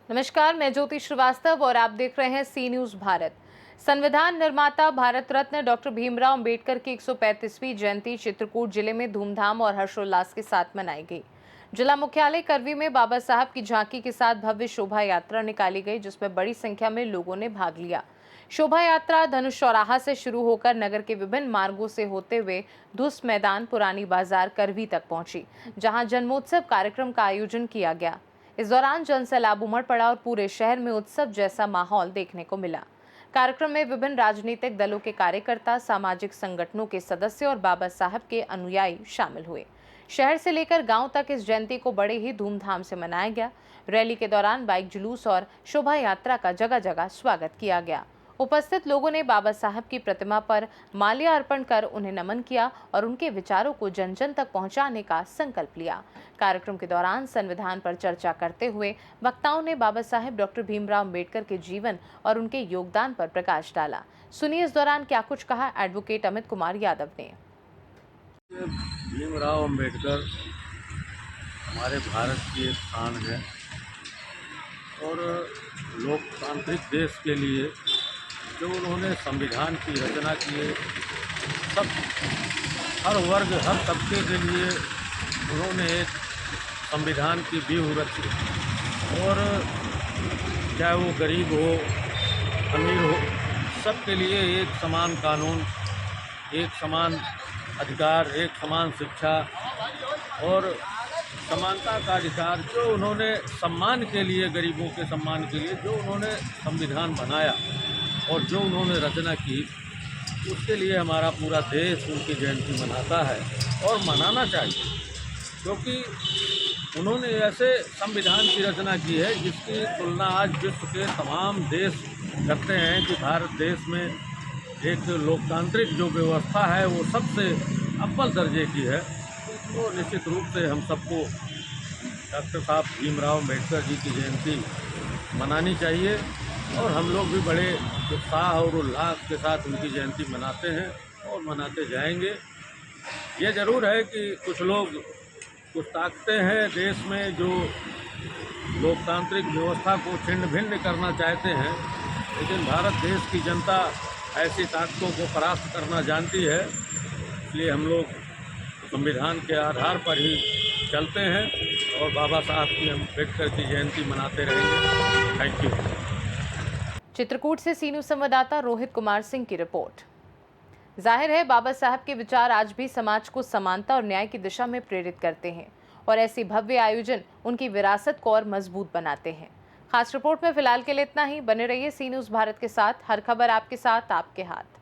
नमस्कार, मैं ज्योति श्रीवास्तव और आप देख रहे हैं सी न्यूज भारत। संविधान निर्माता भारत रत्न डॉक्टर भीमराव अंबेडकर की 135वीं जयंती चित्रकूट जिले में धूमधाम और हर्षोल्लास के साथ मनाई गई। जिला मुख्यालय करवी में बाबा साहब की झांकी के साथ भव्य शोभा यात्रा निकाली गई, जिसमें बड़ी संख्या में लोगों ने भाग लिया। शोभा यात्रा धनुष चौराहा से शुरू होकर नगर के विभिन्न मार्गों से होते हुए धुस मैदान, पुरानी बाजार, करवी तक पहुंची, जहां जन्मोत्सव कार्यक्रम का आयोजन किया गया। इस दौरान जनसैलाब उमड़ पड़ा और पूरे शहर में उत्सव जैसा माहौल देखने को मिला। कार्यक्रम में विभिन्न राजनीतिक दलों के कार्यकर्ता, सामाजिक संगठनों के सदस्य और बाबा साहब के अनुयायी शामिल हुए। शहर से लेकर गांव तक इस जयंती को बड़े ही धूमधाम से मनाया गया। रैली के दौरान बाइक जुलूस और शोभा यात्रा का जगह जगह स्वागत किया गया। उपस्थित लोगों ने बाबा साहब की प्रतिमा पर माल्या अर्पण कर उन्हें नमन किया और उनके विचारों को जन जन तक पहुंचाने का संकल्प लिया। कार्यक्रम के दौरान संविधान पर चर्चा करते हुए वक्ताओं ने बाबा साहेब डॉक्टर भीमराव अंबेडकर के जीवन और उनके योगदान पर प्रकाश डाला। सुनिए इस दौरान क्या कुछ कहा एडवोकेट अमित कुमार यादव ने। भीमराव अंबेडकर हमारे भारत की एक शान है और लोकतांत्रिक देश के लिए जो उन्होंने संविधान की रचना की है, सब हर वर्ग, हर तबके के लिए उन्होंने एक संविधान की व्यूह रची और चाहे वो गरीब हो, अमीर हो, सबके लिए एक समान कानून, एक समान अधिकार, एक समान शिक्षा और समानता का अधिकार, जो उन्होंने सम्मान के लिए, गरीबों के सम्मान के लिए जो उन्होंने संविधान बनाया और जो उन्होंने रचना की, उसके लिए हमारा पूरा देश उनकी जयंती मनाता है और मनाना चाहिए, क्योंकि उन्होंने ऐसे संविधान की रचना की है जिसकी तुलना आज विश्व के तमाम देश करते हैं कि भारत देश में एक लोकतांत्रिक जो व्यवस्था है वो सबसे अव्वल दर्जे की है। तो निश्चित रूप से हम सबको डॉक्टर साहब भीमराव अम्बेडकर जी की जयंती मनानी चाहिए और हम लोग भी बड़े उत्साह और उल्लास के साथ उनकी जयंती मनाते हैं और मनाते जाएंगे। ये ज़रूर है कि कुछ लोग कुछ ताकतें हैं देश में जो लोकतांत्रिक व्यवस्था को छिन्न भिन्न करना चाहते हैं, लेकिन भारत देश की जनता ऐसी ताकतों को परास्त करना जानती है। इसलिए हम लोग संविधान के आधार पर ही चलते हैं और बाबा साहब की अम्बेडकर की जयंती मनाते रहेंगे। Thank you. चित्रकूट से सी न्यूज संवाददाता रोहित कुमार सिंह की रिपोर्ट। जाहिर है बाबा साहब के विचार आज भी समाज को समानता और न्याय की दिशा में प्रेरित करते हैं और ऐसी भव्य आयोजन उनकी विरासत को और मजबूत बनाते हैं। खास रिपोर्ट में फिलहाल के लिए इतना ही। बने रहिए सी न्यूज भारत के साथ। हर खबर आपके साथ, आपके हाथ।